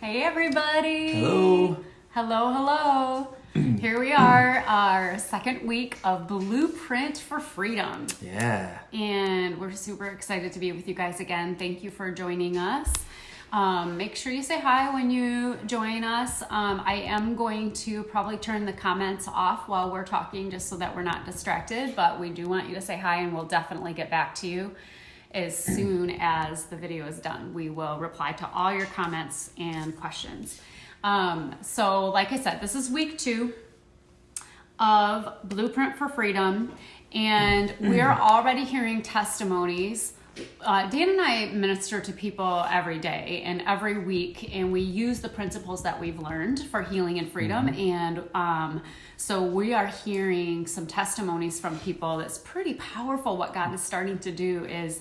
Hey everybody! Hello. Hello. Here we are, our second week of Blueprint for Freedom. Yeah. And we're super excited to be with you guys again. Thank you for joining us. Make sure you say hi when you join us. I am going to probably turn the comments off while we're talking just so that we're not distracted, but we do want you to say hi and we'll definitely get back to you as soon as the video is done. We will reply to all your comments and questions. So like I said, this is week 2 of Blueprint for Freedom, and we are already hearing testimonies. Dan and I minister to people every day and every week, and we use the principles that we've learned for healing and freedom. And so we are hearing some testimonies from people that's pretty powerful. What God is starting to do is,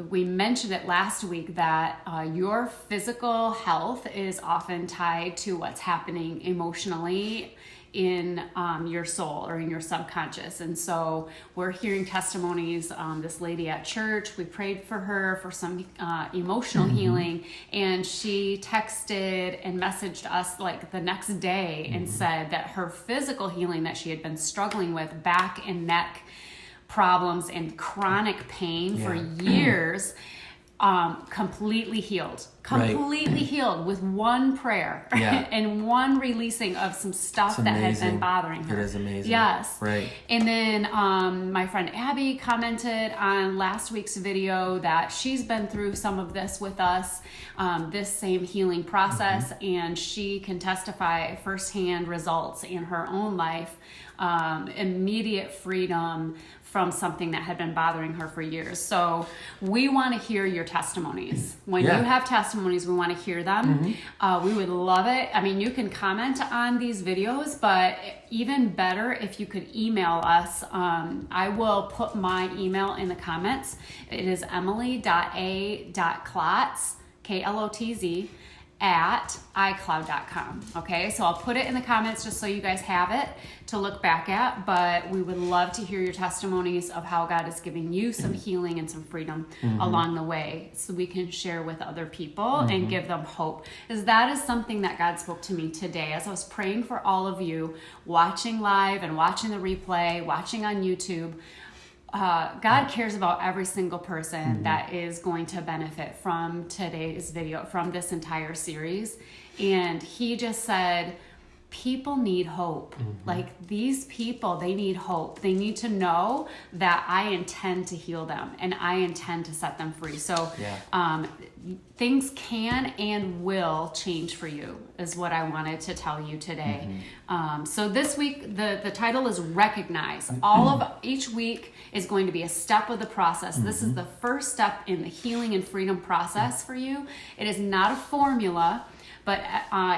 we mentioned it last week that your physical health is often tied to what's happening emotionally in your soul or in your subconscious. And so we're hearing testimonies. This lady at church, we prayed for her for some emotional healing, and she texted and messaged us like the next day and said that her physical healing that she had been struggling with, back and neck problems and chronic pain for years, completely healed with one prayer and one releasing of some stuff that had been bothering her. It is amazing. Yes. Right. And then my friend Abby commented on last week's video that she's been through some of this with us, this same healing process, and she can testify firsthand results in her own life, immediate freedom from something that had been bothering her for years. So we want to hear your testimonies. When you have testimonies, we want to hear them. We would love it. I mean, you can comment on these videos, but even better if you could email us. I will put my email in the comments. It is emily.a.klotz, Klotz, at iCloud.com. Okay, so I'll put it in the comments just so you guys have it to look back at, but we would love to hear your testimonies of how God is giving you some healing and some freedom along the way, so we can share with other people and give them hope. Because that is something that God spoke to me today as I was praying for all of you watching live and watching the replay, watching on YouTube. God cares about every single person that is going to benefit from today's video, from this entire series. And he just said, people need hope. Like, these people, they need hope. They need to know that I intend to heal them and I intend to set them free. So things can and will change for you is what I wanted to tell you today. So this week, the title is Recognize. Each week is going to be a step of the process. This is the first step in the healing and freedom process for you. It is not a formula, but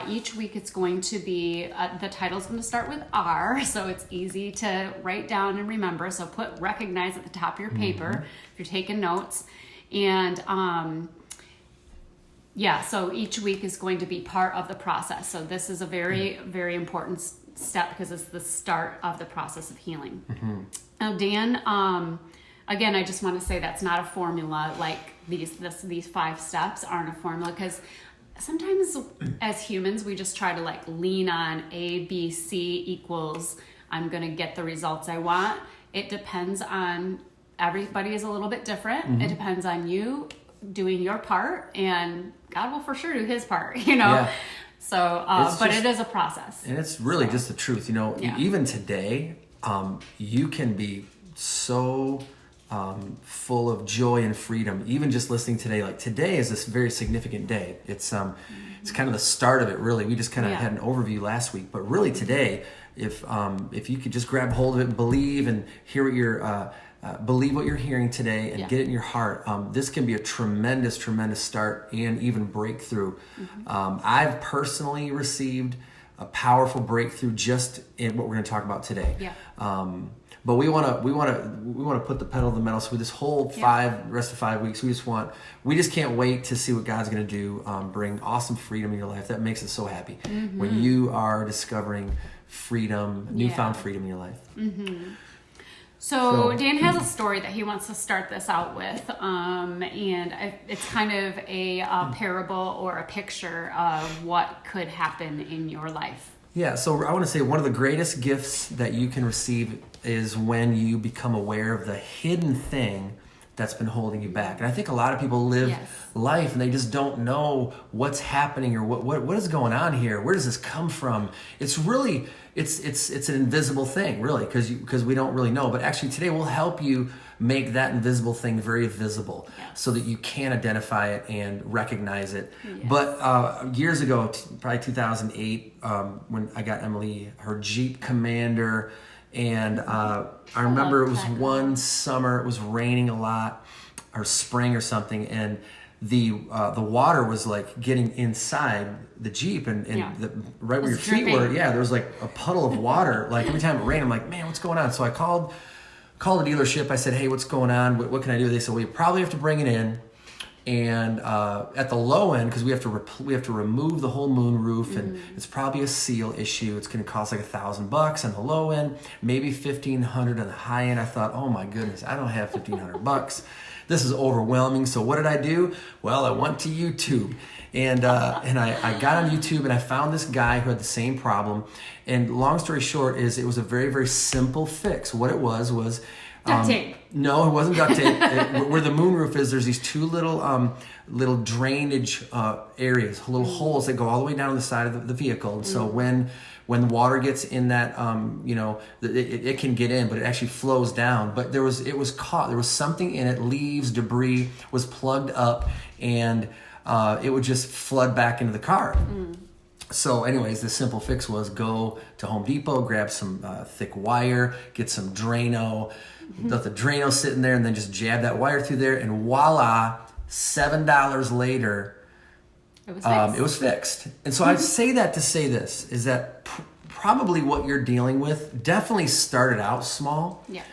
each week it's going to be, the title's going to start with R, so it's easy to write down and remember. So put Recognize at the top of your paper if you're taking notes. And so each week is going to be part of the process. So this is a very, very important step because it's the start of the process of healing. Now, Dan, again, I just want to say that's not a formula. Like these 5 steps aren't a formula, because sometimes as humans, we just try to like lean on A, B, C equals I'm going to get the results I want. It depends on, everybody is a little bit different. It depends on you doing your part, and God will for sure do his part, you know? Yeah. So, but it is a process. And it's really just the truth, you know, even today, you can be so full of joy and freedom. Even just listening today, like today is this very significant day. It's kind of the start of it, really. We just kind of had an overview last week, but really today, if you could just grab hold of it and believe and hear what you're believe what you're hearing today and get it in your heart, this can be a tremendous start and even breakthrough. I've personally received a powerful breakthrough just in what we're going to talk about today. But we want to put the pedal to the metal. So with this whole rest of 5 weeks, we just can't wait to see what God's going to do. Bring awesome freedom in your life. That makes us so happy when you are discovering freedom, newfound freedom in your life. So Dan has a story that he wants to start this out with, it's kind of a parable or a picture of what could happen in your life. Yeah, so I want to say one of the greatest gifts that you can receive is when you become aware of the hidden thing that's been holding you back. And I think a lot of people live life and they just don't know what's happening or what is going on here. Where does this come from? It's really it's an invisible thing, really, because we don't really know. But actually today we'll help you make that invisible thing very visible so that you can identify it and recognize it. Yes. But years ago, probably 2008, when I got Emily her Jeep Commander, and I remember it was one summer, it was raining a lot, or spring or something, and the water was like getting inside the Jeep, and right where your feet were, there was like a puddle of water. Like every time it rained, I'm like, man, what's going on? So I called the dealership. I said, hey, what's going on? What can I do? They said, well, you probably have to bring it in. And at the low end, because we have to remove the whole moon roof, and it's probably a seal issue. It's going to cost like $1,000 on the low end, maybe $1,500 on the high end. I thought, oh my goodness, I don't have $1,500. This is overwhelming. So what did I do? Well, I went to YouTube, and I got on YouTube and I found this guy who had the same problem. And long story short is it was a very, very simple fix. What it was duct tape. No, it wasn't duct tape. Where the moonroof is, there's these two little drainage areas, little holes that go all the way down the side of the vehicle. And so when the water gets in that, it can get in, but it actually flows down. But it was caught. There was something in it, leaves, debris was plugged up, and it would just flood back into the car. So anyways, the simple fix was go to Home Depot, grab some thick wire, get some Drano, let the Drano sit in there, and then just jab that wire through there, and voila, $7 later, it was fixed. And so I say that to say this, is that probably what you're dealing with definitely started out small. Yeah.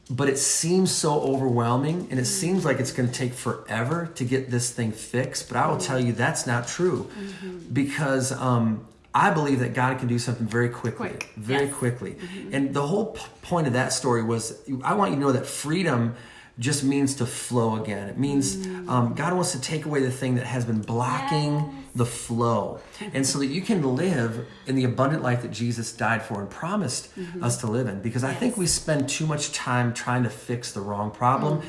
But it seems so overwhelming, and it seems like it's going to take forever to get this thing fixed. But I will tell you that's not true, because I believe that God can do something very quickly, quickly. And the whole point of that story was, I want you to know that freedom just means to flow again. It means God wants to take away the thing that has been blocking the flow, and so that you can live in the abundant life that Jesus died for and promised us to live in. Because I think we spend too much time trying to fix the wrong problem,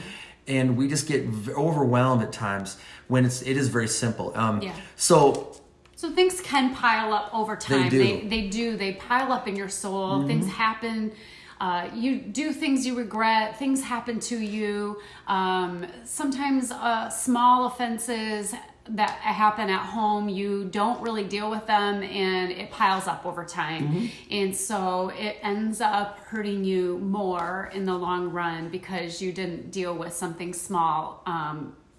and we just get overwhelmed at times when it is very simple. So things can pile up over time. They do. They pile up in your soul. Things happen. You do things you regret. Things happen to you. Sometimes small offenses that happen at home, you don't really deal with them, and it piles up over time. And so it ends up hurting you more in the long run because you didn't deal with something small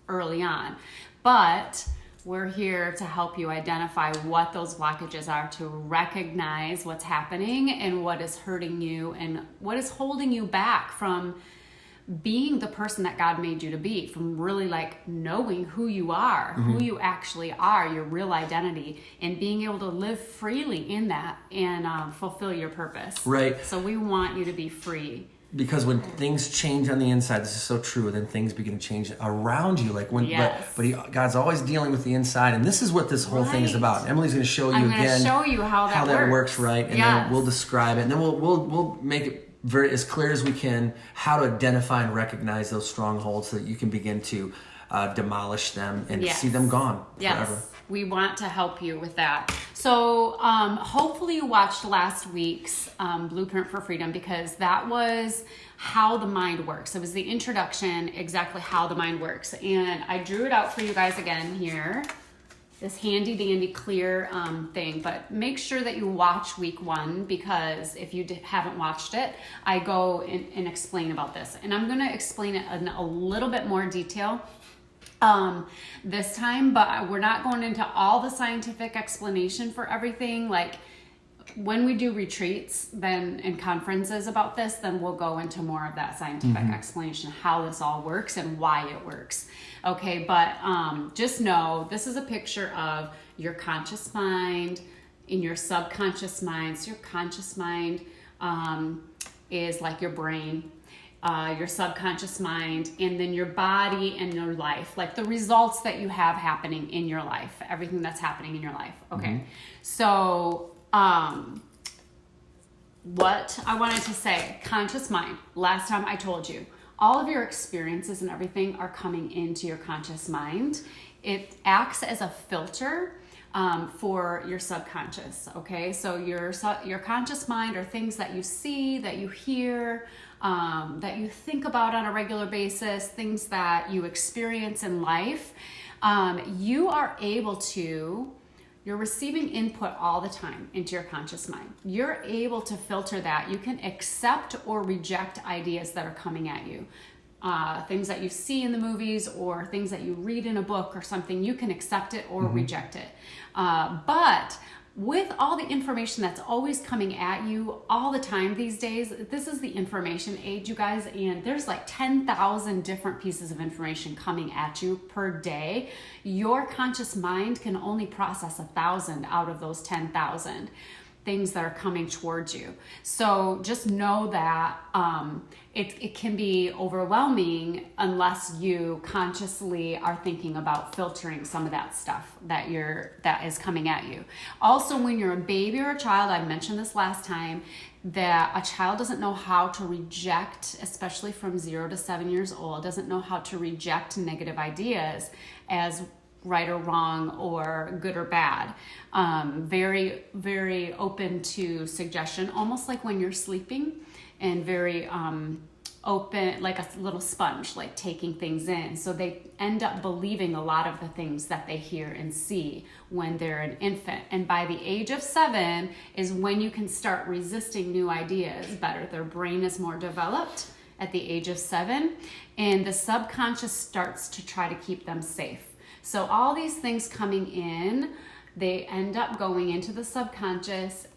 early on. But we're here to help you identify what those blockages are, to recognize what's happening and what is hurting you and what is holding you back from being the person that God made you to be, from really like knowing who you are, who you actually are, your real identity, and being able to live freely in that and fulfill your purpose. Right. So we want you to be free. Because when things change on the inside, this is so true, then things begin to change around you. Like God's always dealing with the inside, and this is what this whole thing is about. Emily's going to show you again how that works, right? And then we'll describe it, and then we'll make it very as clear as we can how to identify and recognize those strongholds so that you can begin to demolish them and see them gone forever. We want to help you with that. So hopefully you watched last week's Blueprint for Freedom, because that was how the mind works. It was the introduction, exactly how the mind works. And I drew it out for you guys again here. This handy dandy clear thing, but make sure that you watch week 1, because if you haven't watched it, I go and explain about this. And I'm going to explain it in a little bit more detail this time, but we're not going into all the scientific explanation for everything. Like when we do retreats then and conferences about this, then we'll go into more of that scientific explanation, how this all works and why it works. Okay, but just know this is a picture of your conscious mind in your subconscious mind. So your conscious mind is like your brain, your subconscious mind, and then your body and your life, like the results that you have happening in your life, everything that's happening in your life. Okay. So, what I wanted to say, conscious mind, last time I told you, all of your experiences and everything are coming into your conscious mind. It acts as a filter for your subconscious. Okay, so your conscious mind are things that you see, that you hear, that you think about on a regular basis, things that you experience in life. You're receiving input all the time into your conscious mind. You're able to filter that. You can accept or reject ideas that are coming at you. Things that you see in the movies or things that you read in a book or something, you can accept it or reject it. But with all the information that's always coming at you all the time these days, this is the information age, you guys, and there's like 10,000 different pieces of information coming at you per day. Your conscious mind can only process 1,000 out of those 10,000 things that are coming towards you. So just know that it can be overwhelming unless you consciously are thinking about filtering some of that stuff that is coming at you. Also, when you're a baby or a child, I mentioned this last time, that a child doesn't know how to reject, especially from 0 to 7 years old, doesn't know how to reject negative ideas as right or wrong or good or bad. Very, very open to suggestion, almost like when you're sleeping, and very open, like a little sponge, like taking things in. So they end up believing a lot of the things that they hear and see when they're an infant. And by the age of 7 is when you can start resisting new ideas better. Their brain is more developed at the age of 7, and the subconscious starts to try to keep them safe. So all these things coming in, they end up going into the subconscious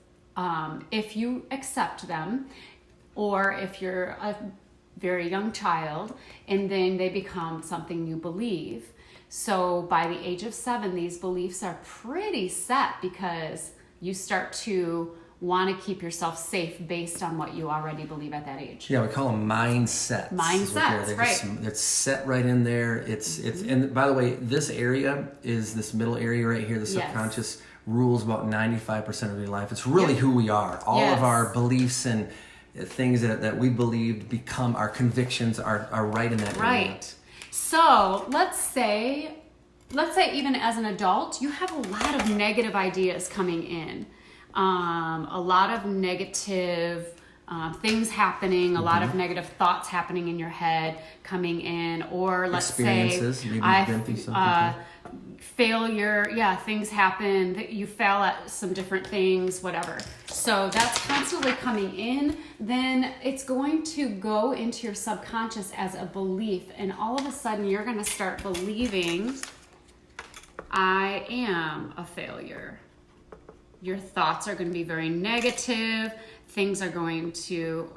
if you accept them, or if you're a very young child, and then they become something you believe. So by the age of 7, these beliefs are pretty set because you start to want to keep yourself safe based on what you already believe at that age. Yeah, we call them mindsets. Mindsets, right. It's set right in there. It's and by the way, this area is this middle area right here, the subconscious rules about 95% of your life. It's really who we are. All of our beliefs and things that we believed become our convictions are right in that area. Right. So let's say even as an adult, you have a lot of negative ideas coming in. A lot of negative things happening, a lot of negative thoughts happening in your head coming in, or let's say failure, things happen, that you fail at some different things, whatever. So that's constantly coming in. Then it's going to go into your subconscious as a belief, and all of a sudden you're going to start believing, I am a failure. Your thoughts are going to be very negative. Things are going to,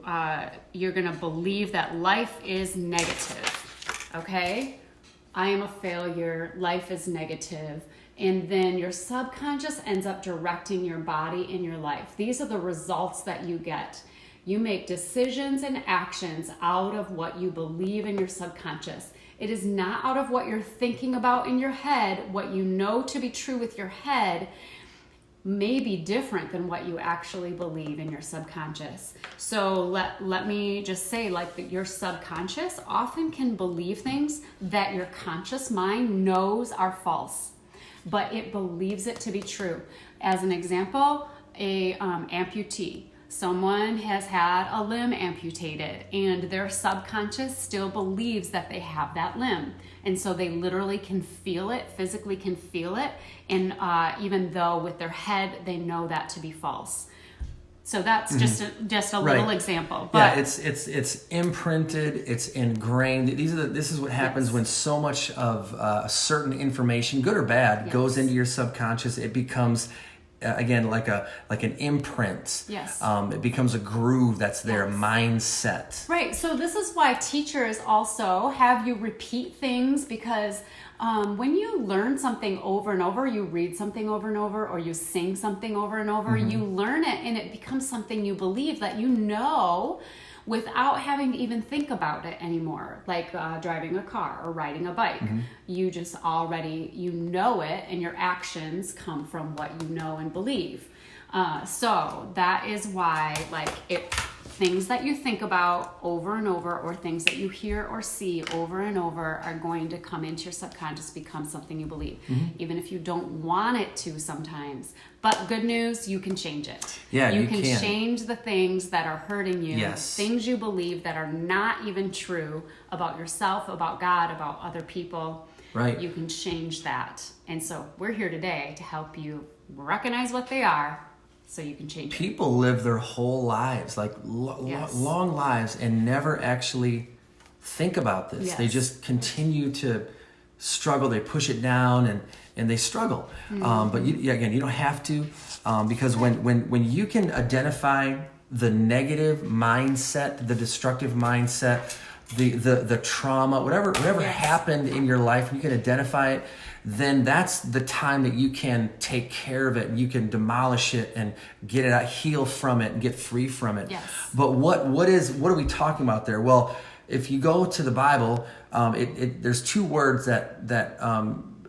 you're going to believe that life is negative. Okay? I am a failure. Life is negative. And then your subconscious ends up directing your body and your life. These are the results that you get. You make decisions and actions out of what you believe in your subconscious. It is not out of what you're thinking about in your head. What you know to be true with your head may be different than what you actually believe in your subconscious. So let me just say, like, your subconscious often can believe things that your conscious mind knows are false, but it believes it to be true. As an example, a amputee. Someone has had a limb amputated and their subconscious still believes that they have that limb. And so they literally can feel it, physically can feel it. And even though with their head, they know that to be false. So that's just a little example. But it's imprinted, it's ingrained. This is what happens when so much of a certain information, good or bad, goes into your subconscious. It becomes again like an imprint. Yes. It becomes a groove that's their mindset. Right. So this is why teachers also have you repeat things, because when you learn something over and over, you read something over and over, or you sing something over and over, you learn it and it becomes something you believe, that you know without having to even think about it anymore, like driving a car or riding a bike. You just already, you know it, and your actions come from what you know and believe. So that is why, like, things that you think about over and over, or things that you hear or see over and over, are going to come into your subconscious, become something you believe, even if you don't want it to sometimes. But good news, you can change it. Yeah, you can can change the things that are hurting you, Yes. things you believe that are not even true about yourself, about God, about other people. Right. You can change that. And so we're here today to help you recognize what they are, so you can change it. People live their whole lives, like Yes. long lives, and never actually think about this. Yes. They just continue to struggle. They push it down and they struggle. But you don't have to, because when you can identify the negative mindset, the destructive mindset, the trauma, whatever Yes. happened in your life, you can identify it, then that's the time that you can take care of it, and you can demolish it and get it out, heal from it, and get free from it. Yes. But what are we talking about there? Well, if you go to the Bible, there's two words that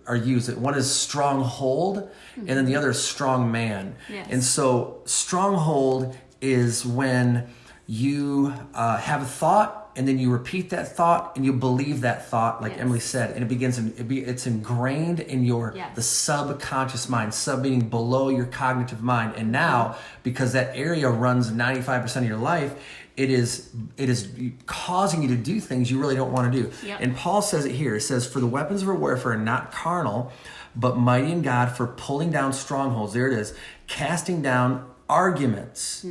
are used. One is stronghold, and then the other is strong man. Yes. And so stronghold is when you have a thought, and then you repeat that thought, and you believe that thought, like Yes. Emily said, and it's ingrained in Yes. the subconscious mind, sub meaning below your cognitive mind. And now, because that area runs 95% of your life, it is causing you to do things you really don't want to do. Yep. And Paul says it here. It says, "For the weapons of our warfare are not carnal, but mighty in God for pulling down strongholds." There it is, casting down arguments.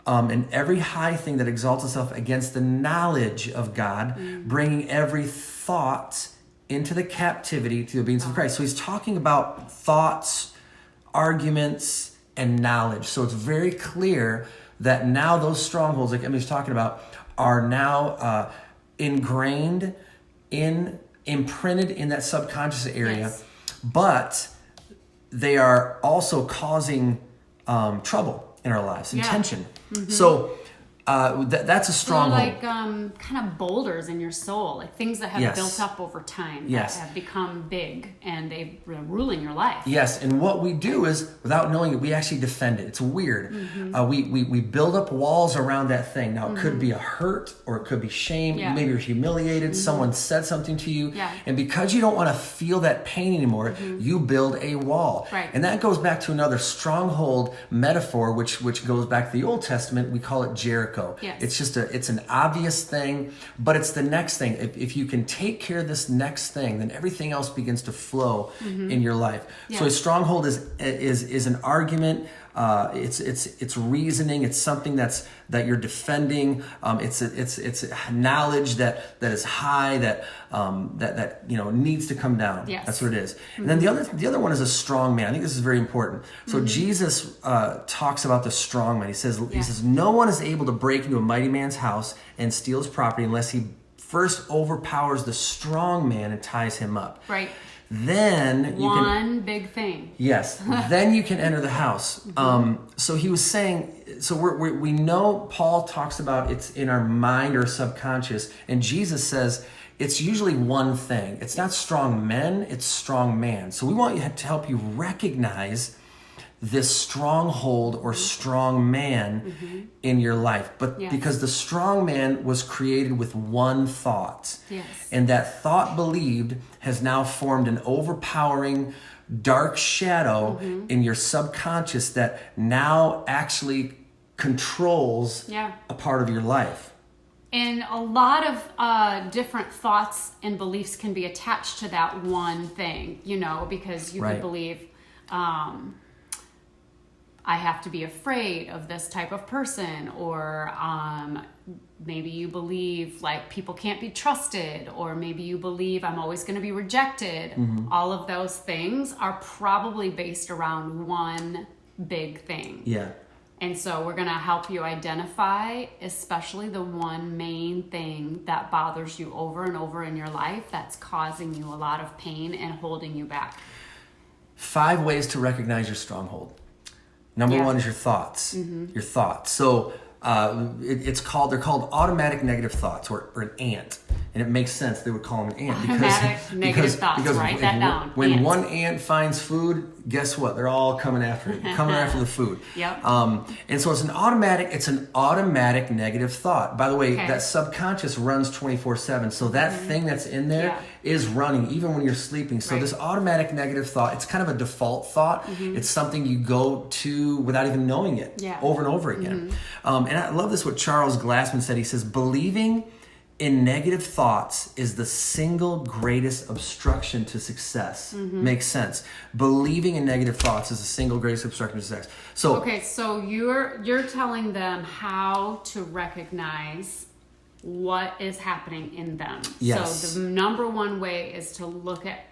And every high thing that exalts itself against the knowledge of God, bringing every thought into the captivity to the obedience of Christ. So he's talking about thoughts, arguments, and knowledge. So it's very clear that now those strongholds, like Emily's talking about, are now imprinted in that subconscious area, Yes. but they are also causing trouble in our lives and tension. So that's a They're stronghold. like kind of boulders in your soul, like things that have Yes. built up over time, Yes. that have become big, and they're ruling your life. Yes, and what we do is, without knowing it, we actually defend it. It's weird. We build up walls around that thing. Now, it could be a hurt, or it could be shame. Yeah. Maybe you're humiliated. Someone said something to you. Yeah. And because you don't want to feel that pain anymore, you build a wall. Right. And that goes back to another stronghold metaphor, which goes back to the Old Testament. We call it Jericho. Yes. It's an obvious thing, but it's the next thing. If you can take care of this next thing, then everything else begins to flow in your life. Yeah. So a stronghold is an argument. It's reasoning. It's something that you're defending. It's knowledge that is high, that needs to come down. Yes. That's what it is. And then the other one is a strong man. I think this is very important. So Jesus talks about the strong man. He says no one is able to break into a mighty man's house and steal his property unless he first overpowers the strong man and ties him up. Right. Then you can Big thing. Yes, then you can enter the house. So he was saying, so we know Paul talks about it's in our mind or subconscious, and Jesus says it's usually one thing. It's not strong men, it's strong man. So we want to help you recognize this stronghold or strong man in your life. But because the strong man was created with one thought, and that thought believed has now formed an overpowering dark shadow in your subconscious that now actually controls a part of your life. And a lot of different thoughts and beliefs can be attached to that one thing, because you could believe, I have to be afraid of this type of person, or maybe you believe like people can't be trusted, or maybe you believe I'm always going to be rejected. All of those things are probably based around one big thing. Yeah. And so we're going to help you identify especially the one main thing that bothers you over and over in your life that's causing you a lot of pain and holding you back. 5 ways to recognize your stronghold. Number 1 is your thoughts. Your thoughts. So they're called automatic negative thoughts, or an ant. And it makes sense they would call them an ant Automatic negative thoughts. Write that down. When Ant. one ant finds food, guess what? They're all coming after it, coming after the food. Yep. And so it's an automatic negative thought. By the way, Okay. that subconscious runs 24/7. So that thing that's in there is running even when you're sleeping. So this automatic negative thought, it's kind of a default thought. It's something you go to without even knowing it over and over again. And I love this, what Charles Glassman said. He says, believing in negative thoughts is the single greatest obstruction to success. Makes sense. Believing in negative thoughts is the single greatest obstruction to success. So okay, so you're telling them how to recognize what is happening in them. Yes. So the number one way is to look at,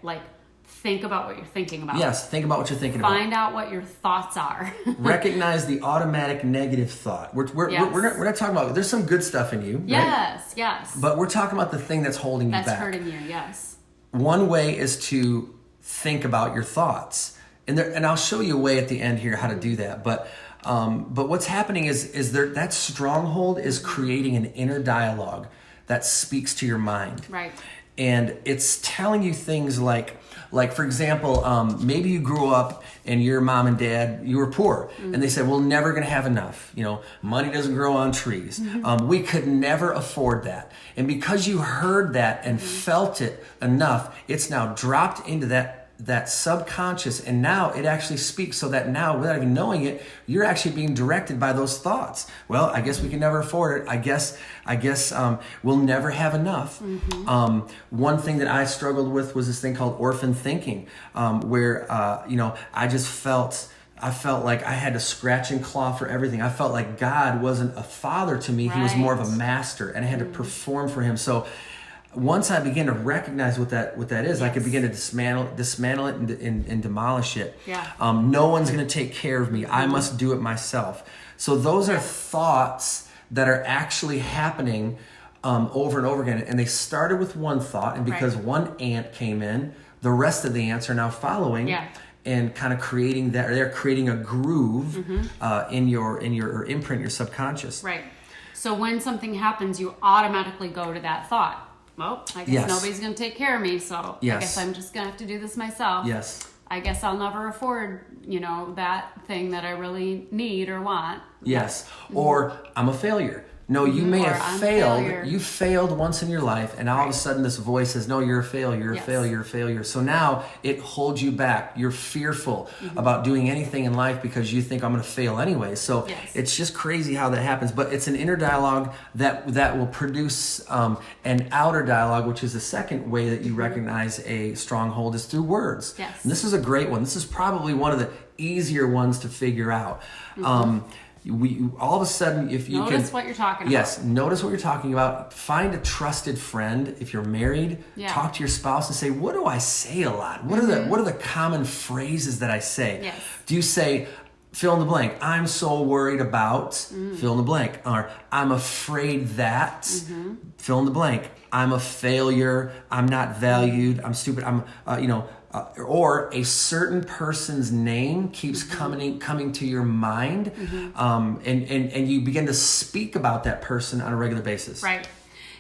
think about what you're thinking about. Yes, think about what you're thinking about. Find out what your thoughts are. Recognize the automatic negative thought. We're not talking about, there's some good stuff in you. Yes. But we're talking about the thing that's holding you back. That's hurting you, yes. One way is to think about your thoughts. And I'll show you a way at the end here how to do that. But what's happening is that stronghold is creating an inner dialogue that speaks to your mind. Right. And it's telling you things like for example, maybe you grew up and your mom and dad, you were poor, and they said, we're never going to have enough. Money doesn't grow on trees. We could never afford that. And because you heard that and felt it enough, it's now dropped into that subconscious, and now it actually speaks, so that now, without even knowing it, you're actually being directed by those thoughts. Well, I guess we can never afford it. I guess we'll never have enough. One thing that I struggled with was this thing called orphan thinking, where I felt like I had to scratch and claw for everything. I felt like God wasn't a father to me. He was more of a master, and I had to perform for him. So once I began to recognize what that is, I could begin to dismantle it and demolish it. No one's going to take care of me. I must do it myself. So those are thoughts that are actually happening over and over again. And they started with one thought, and because one ant came in, the rest of the ants are now following. And kind of creating that, or they're creating a groove in your imprint, your subconscious. Right. So when something happens, you automatically go to that thought. Well, I guess nobody's going to take care of me, so I guess I'm just going to have to do this myself. Yes. I guess I'll never afford, that thing that I really need or want. Yes. Or I'm a failure. No, you may have failed. You failed once in your life, and all of a sudden this voice says, no, you're a failure, you're a failure, you're a failure. So now it holds you back. You're fearful about doing anything in life because you think I'm going to fail anyway. So it's just crazy how that happens. But it's an inner dialogue that will produce an outer dialogue, which is the second way that you recognize a stronghold, is through words. Yes. And this is a great one. This is probably one of the easier ones to figure out. All of a sudden, if you notice what you're talking about. Yes, notice what you're talking about. Find a trusted friend. If you're married, talk to your spouse and say, what do I say a lot? What are the common phrases that I say? Yes. Do you say, fill in the blank, I'm so worried about, fill in the blank, or I'm afraid that, fill in the blank, I'm a failure, I'm not valued, I'm stupid, or a certain person's name keeps coming to your mind, and you begin to speak about that person on a regular basis. Right.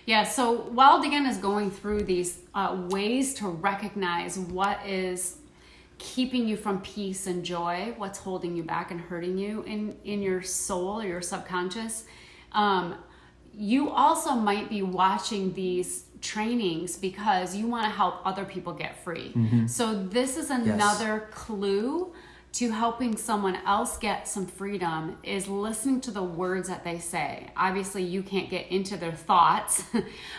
Yeah, so while Dan is going through these ways to recognize what is keeping you from peace and joy, what's holding you back and hurting you in your soul or your subconscious, you also might be watching these trainings because you want to help other people get free. So this is another clue to helping someone else get some freedom, is listening to the words that they say. Obviously you can't get into their thoughts,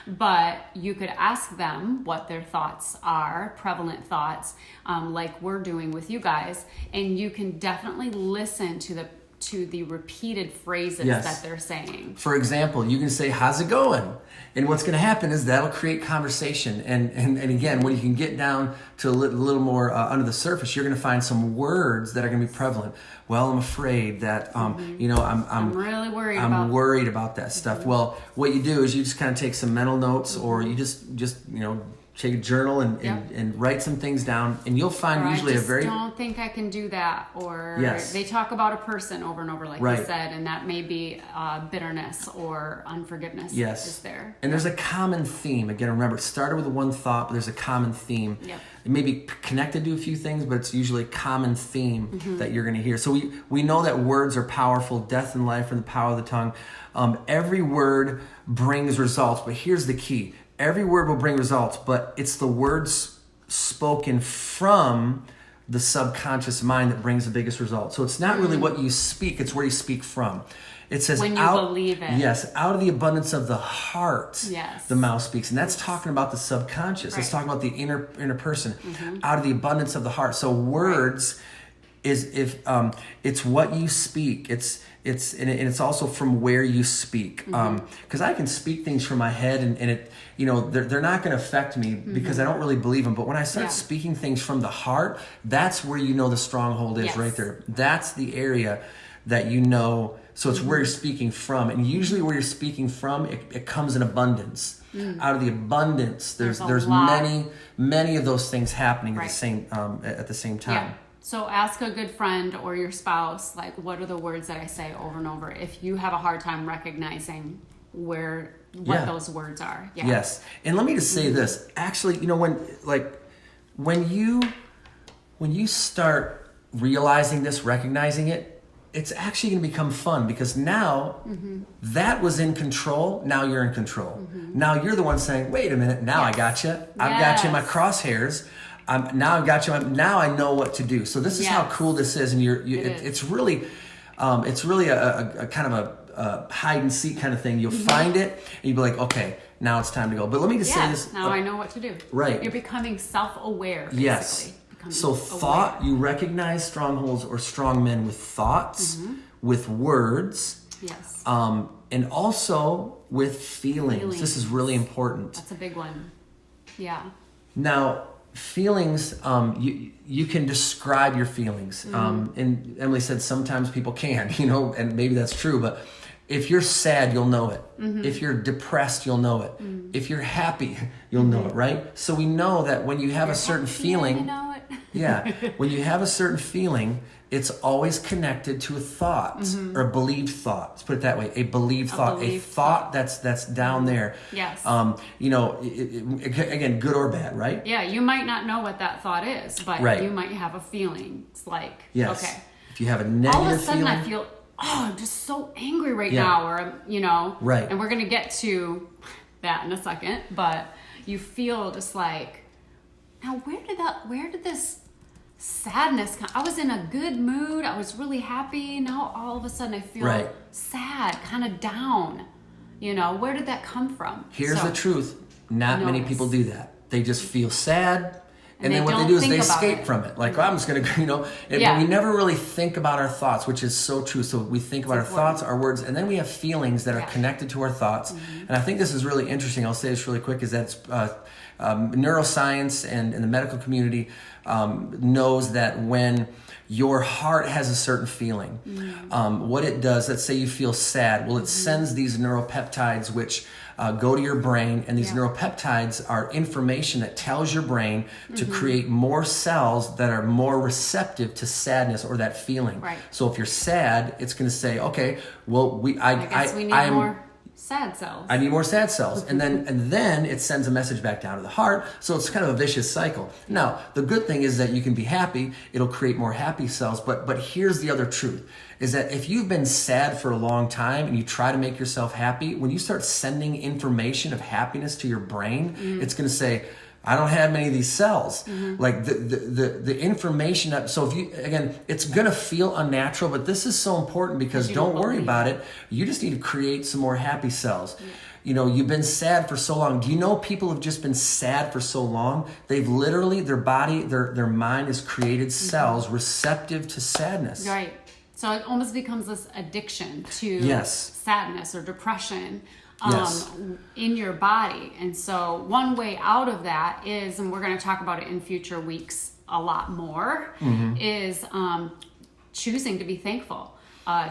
but you could ask them what their thoughts are, prevalent thoughts, like we're doing with you guys, and you can definitely listen to the repeated phrases that they're saying. For example, you can say, how's it going? And what's going to happen is that'll create conversation. And again, when you can get down to a little more under the surface, you're going to find some words that are going to be prevalent. Well, I'm afraid that, I'm really worried worried about that stuff. Well, what you do is you just kind of take some mental notes, or you just take a journal and write some things down, and you'll find usually I don't think I can do that. Or they talk about a person over and over, like you said, and that may be bitterness or unforgiveness is there. And there's a common theme. Again, remember, it started with one thought, but there's a common theme. Yep. It may be connected to a few things, but it's usually a common theme that you're going to hear. So we know that words are powerful. Death and life are in the power of the tongue. Every word brings results, but here's the key. Every word will bring results, but it's the words spoken from the subconscious mind that brings the biggest results. So it's not really what you speak, it's where you speak from. It says when you believe it. Yes, out of the abundance of the heart, the mouth speaks. And that's talking about the subconscious. It's talking about the inner person. Out of the abundance of the heart. So words is it's what you speak. It's also from where you speak. Because I can speak things from my head and it, they're not going to affect me because I don't really believe them. But when I start speaking things from the heart, that's where the stronghold is right there. That's the area that so it's where you're speaking from. And usually where you're speaking from, it comes in abundance. Out of the abundance, there's many of those things happening at the same time. Yeah. So ask a good friend or your spouse, like, what are the words that I say over and over? If you have a hard time recognizing what those words are. Yeah. Yes. And let me just say this. Actually, when you start realizing this, recognizing it, it's actually going to become fun because now that was in control. Now you're in control. Now you're the one saying, wait a minute. Now I got you. I've got you in my crosshairs. Now I've got you. Now I know what to do. So this is how cool this is. And it's really a kind of a hide and seek kind of thing. You'll find it and you'll be like, okay, now it's time to go. But let me just say this. Now I know what to do. Right. You're becoming self-aware, basically. Yes. So thought, you recognize strongholds or strong men with thoughts, with words, and also with feelings. This is really important. That's a big one. Yeah. Now, feelings, you can describe your feelings. And Emily said sometimes people can, and maybe that's true, but if you're sad, you'll know it. If you're depressed, you'll know it. If you're happy, you'll know it, right? So we know that when you have a certain feeling, you know it. when you have a certain feeling, it's always connected to a thought or a believed thought. Let's put it that way: a believed thought, a thought that's down there. Yes. Again, good or bad, right? Yeah, you might not know what that thought is, but you might have a feeling. It's like, okay, if you have a negative all of a sudden feeling, I feel, I'm just so angry right now, or right. And we're gonna get to that in a second, but you feel just like, now where did this sadness come? I was in a good mood, I was really happy, now all of a sudden I feel sad, kind of down. Where did that come from? Here's the truth. Not many people do that. They just feel sad, and then what they do is they escape from it. Like, I'm just going to, but we never really think about our thoughts, which is so true. So we think about our thoughts, our words, and then we have feelings that are connected to our thoughts. And I think this is really interesting. I'll say this really quick, is that neuroscience and the medical community knows that when your heart has a certain feeling, what it does, let's say you feel sad, well, it sends these neuropeptides which go to your brain, and these neuropeptides are information that tells your brain to create more cells that are more receptive to sadness or that feeling. Right. So if you're sad, it's going to say, okay, well, I guess we need more sad cells. I need more sad cells. And then it sends a message back down to the heart. So it's kind of a vicious cycle. Now, the good thing is that you can be happy. It'll create more happy cells. But here's the other truth, is that if you've been sad for a long time and you try to make yourself happy, when you start sending information of happiness to your brain, it's going to say, I don't have many of these cells. Like the information. So if you, again, it's going to feel unnatural, but this is so important because don't worry about it. You just need to create some more happy cells. You've been sad for so long. Do you know people have just been sad for so long? They've literally, their body, their mind has created cells receptive to sadness. Right. So it almost becomes this addiction to sadness or depression. In your body. And so one way out of that is, and we're going to talk about it in future weeks a lot more, is choosing to be thankful.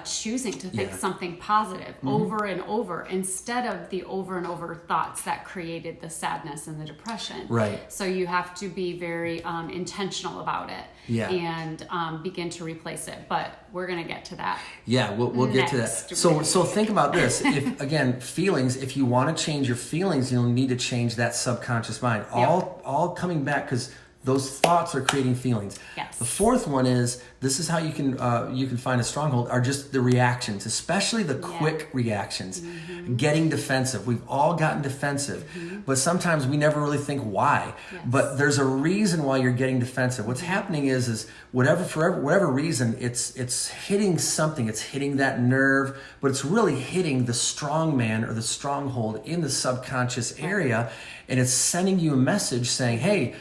choosing to think something positive over and over instead of the over and over thoughts that created the sadness and the depression. Right. So you have to be very intentional about it and begin to replace it. But we're going to get to that. Yeah, we'll get to that. So think about this. If again, feelings, if you want to change your feelings, you'll need to change that subconscious mind. All coming back because those thoughts are creating feelings. Yes. The fourth one is, this is how you can find a stronghold, are just the reactions, especially the quick reactions. Getting defensive. We've all gotten defensive, but sometimes we never really think why. Yes. But there's a reason why you're getting defensive. What's happening is whatever reason, it's hitting something. It's hitting that nerve, but it's really hitting the strong man or the stronghold in the subconscious area, and it's sending you a message saying, hey,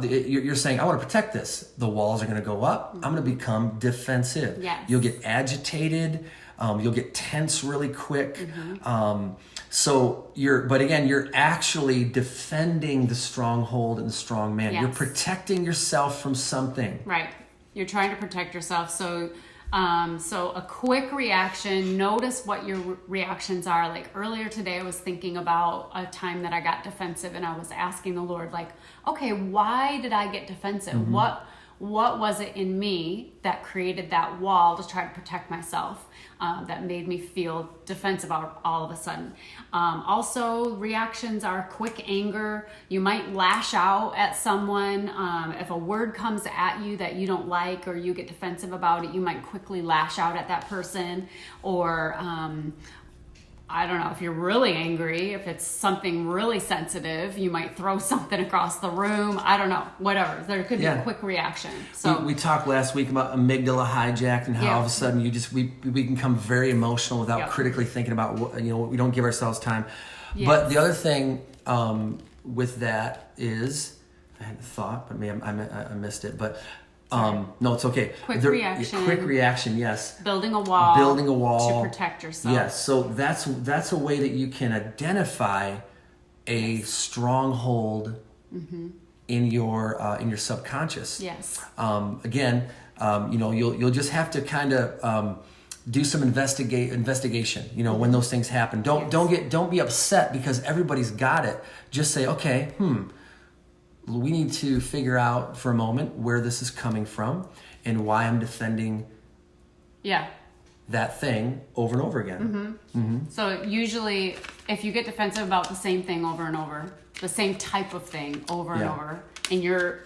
you're saying, I want to protect this. The walls are going to go up. I'm going to become defensive. Yes. You'll get agitated. You'll get tense really quick. But again, you're actually defending the stronghold and the strong man. Yes. You're protecting yourself from something. Right. You're trying to protect yourself. So a quick reaction, notice what your reactions are. Like earlier today, I was thinking about a time that I got defensive and I was asking the Lord, like, okay, why did I get defensive? What was it in me that created that wall to try to protect myself, that made me feel defensive all of a sudden? Also, reactions are quick anger. You might lash out at someone. If a word comes at you that you don't like or you get defensive about it, you might quickly lash out at that person. Or I don't know, if you're really angry, if it's something really sensitive, you might throw something across the room. I don't know, whatever. There could be a quick reaction. So we talked last week about amygdala hijacked and how all of a sudden we can become very emotional without critically thinking about what, we don't give ourselves time. Yes. But the other thing with that is, I had a thought, but maybe I missed it. But no, it's okay. Quick reaction, yes. Building a wall to protect yourself. Yes, so that's a way that you can identify a stronghold in your subconscious. Yes. Again, you'll just have to kind of do some investigation. When those things happen. Don't be upset because everybody's got it. Just say, okay, we need to figure out for a moment where this is coming from and why I'm defending that thing over and over again. So usually if you get defensive about the same thing over and over, the same type of thing over and over, and you're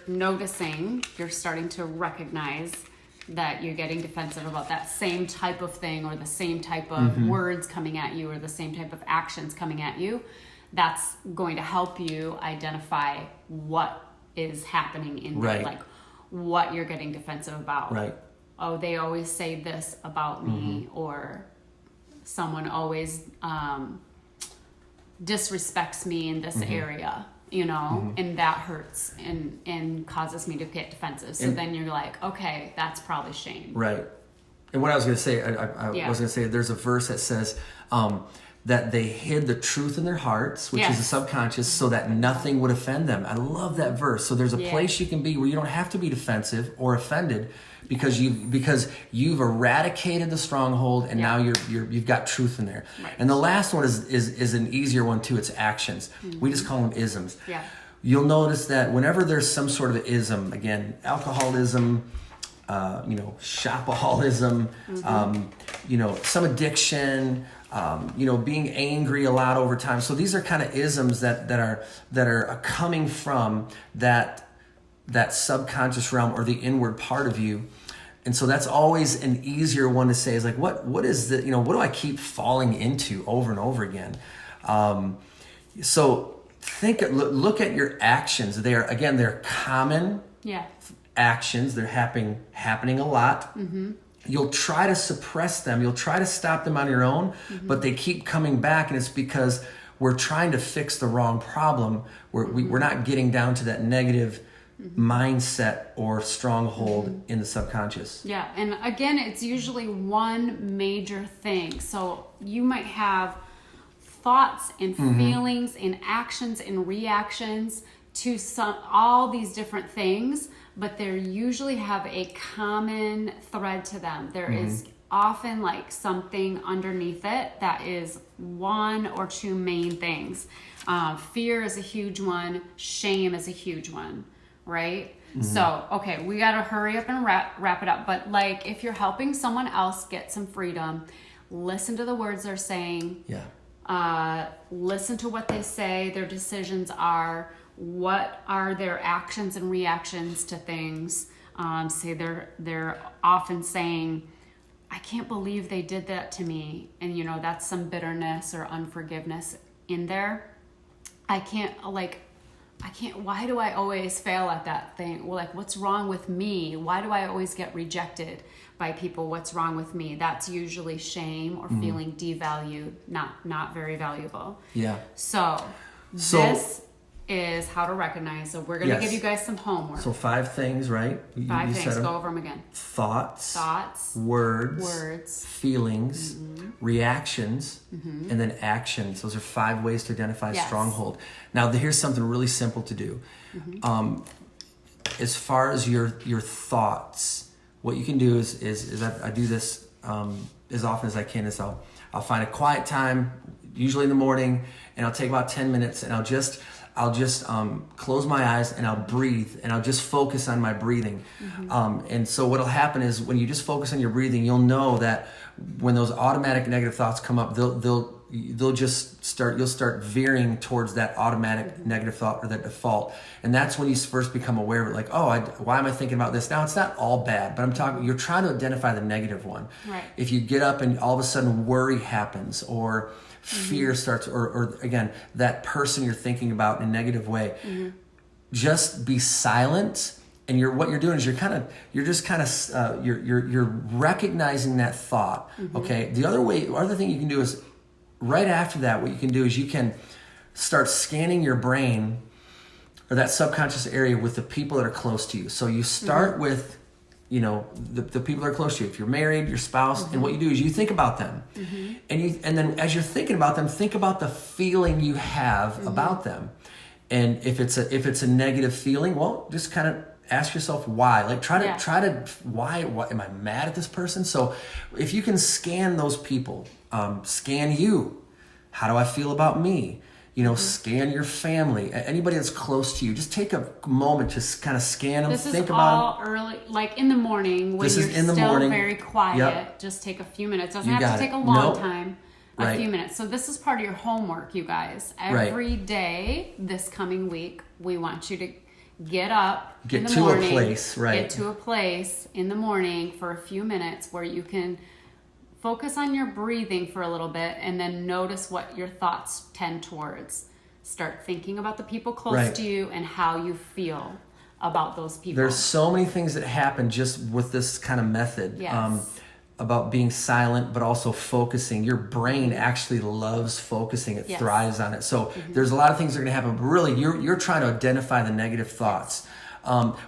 starting to recognize that you're getting defensive about that same type of thing or the same type of words coming at you or the same type of actions coming at you, that's going to help you identify what is happening in there, like what you're getting defensive about. Right. Oh, they always say this about me, or someone always disrespects me in this area, and that hurts and causes me to get defensive. So then you're like, okay, that's probably shame. Right. And what I was going to say, I was going to say, there's a verse that says, that they hid the truth in their hearts, which is the subconscious, so that nothing would offend them. I love that verse. So there's a place you can be where you don't have to be defensive or offended because you've eradicated the stronghold and now you've got truth in there. Right. And the last one is an easier one too. It's actions. We just call them isms. Yeah. You'll notice that whenever there's some sort of ism, again, alcoholism, shopaholism, some addiction, being angry a lot over time. So these are kind of isms that are coming from that subconscious realm or the inward part of you. And so that's always an easier one to say is like, what is the, what do I keep falling into over and over again? So look at your actions. They're common actions. They're happening a lot. You'll try to suppress them. You'll try to stop them on your own, but they keep coming back, and it's because we're trying to fix the wrong problem. We're not getting down to that negative mindset or stronghold in the subconscious. Yeah, and again, it's usually one major thing. So you might have thoughts and feelings and actions and reactions to all these different things, but they usually have a common thread to them. There is often like something underneath it that is one or two main things. Fear is a huge one. Shame is a huge one, right? So, okay, we got to hurry up and wrap it up. But like, if you're helping someone else get some freedom, listen to the words they're saying. Yeah. Listen to what they say, their decisions are, what are their actions and reactions to things. Say they're often saying, I can't believe they did that to me. And you know, that's some bitterness or unforgiveness in there. Why do I always fail at that thing? Well, like, what's wrong with me? Why do I always get rejected by people? What's wrong with me? That's usually shame or feeling devalued, not very valuable. Yeah. So this is how to recognize. So we're going to give you guys some homework. So 5 things, right? Five things. Go over them again. Thoughts. Words. Feelings. Reactions. And then actions. Those are 5 ways to identify a stronghold. Now, here's something really simple to do. As far as your thoughts, what you can do is I do this as often as I can. Is I'll find a quiet time, usually in the morning, and I'll take about 10 minutes, and I'll just close my eyes and I'll breathe and I'll just focus on my breathing. And so what'll happen is when you just focus on your breathing, you'll know that when those automatic negative thoughts come up, you'll start veering towards that automatic negative thought or that default. And that's when you first become aware of it. Like, why am I thinking about this? Now, it's not all bad, but you're trying to identify the negative one. Right. If you get up and all of a sudden worry happens, or fear starts, or again, that person you're thinking about in a negative way, just be silent. And what you're doing is you're recognizing that thought. Okay. The other thing you can do is right after that, what you can do is you can start scanning your brain or that subconscious area with the people that are close to you. So you start with, the people that are close to you. If you're married, your spouse, and what you do is you think about them, and then as you're thinking about them, think about the feeling you have about them. And if it's a negative feeling, well, just kind of ask yourself why. Like try to why am I mad at this person? So if you can scan those people, scan you. How do I feel about me? Scan your family, anybody that's close to you. Just take a moment to kind of scan them, think about them. Early, like in the morning when you're still very quiet. Yep. Just take a few minutes. Doesn't have to take a long time. A few minutes. So this is part of your homework, you guys. Every day this coming week, we want you to get up in the morning, get to a place in the morning for a few minutes where you can focus on your breathing for a little bit and then notice what your thoughts tend towards. Start thinking about the people close to you and how you feel about those people. There's so many things that happen just with this kind of method. About being silent, but also focusing. Your brain actually loves focusing. It thrives on it. So there's a lot of things that are going to happen, but really you're trying to identify the negative thoughts.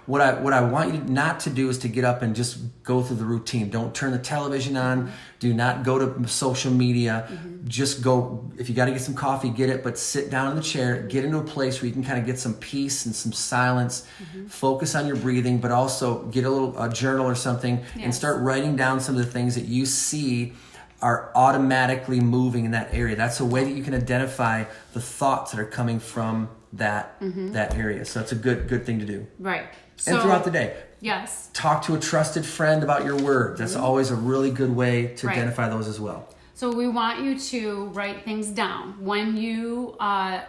What I want you not to do is to get up and just go through the routine. Don't turn the television on. Do not go to social media. Just go, if you got to get some coffee, get it, but sit down in the chair, get into a place where you can kind of get some peace and some silence, focus on your breathing, but also get a journal or something and start writing down some of the things that you see are automatically moving in that area. That's a way that you can identify the thoughts that are coming from that area. So that's a good thing to do. Right. And throughout the day. Yes. Talk to a trusted friend about your words. That's always a really good way to identify those as well. So we want you to write things down. When you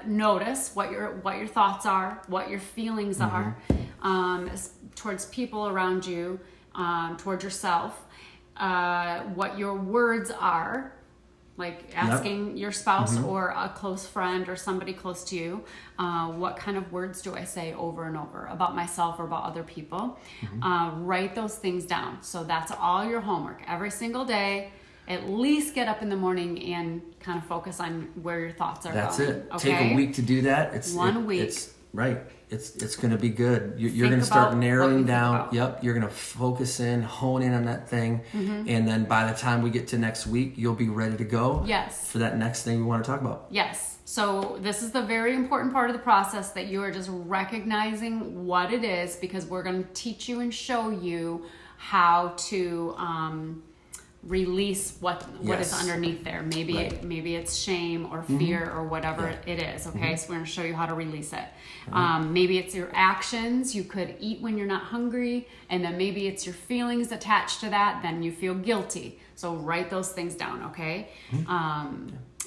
notice what your thoughts are, what your feelings are towards people around you, towards yourself, what your words are, like asking your spouse or a close friend or somebody close to you, what kind of words do I say over and over about myself or about other people? Write those things down. So that's all your homework. Every single day, at least get up in the morning and kind of focus on where your thoughts are going. That's it. Okay? Take a week to do that. It's 1 week. It's right. It's going to be good. You're going to start narrowing down. Yep. You're going to focus in, hone in on that thing. And then by the time we get to next week, you'll be ready to go. Yes. For that next thing we want to talk about. Yes. So this is the very important part of the process, that you are just recognizing what it is, because we're going to teach you and show you how to release what is underneath there. Maybe it's shame or fear or whatever it is. Okay, so we're going to show you how to release it. Maybe it's your actions. You could eat when you're not hungry, and then maybe it's your feelings attached to that. Then you feel guilty. So write those things down. Okay.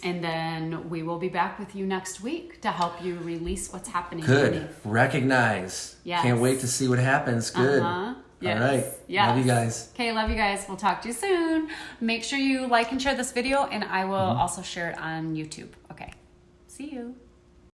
And then we will be back with you next week to help you release what's happening. Good. Underneath. Recognize. Yes. Can't wait to see what happens. Good. Yes. All right. Yes. Love you guys. Okay, love you guys. We'll talk to you soon. Make sure you like and share this video, and I will also share it on YouTube. Okay. See you.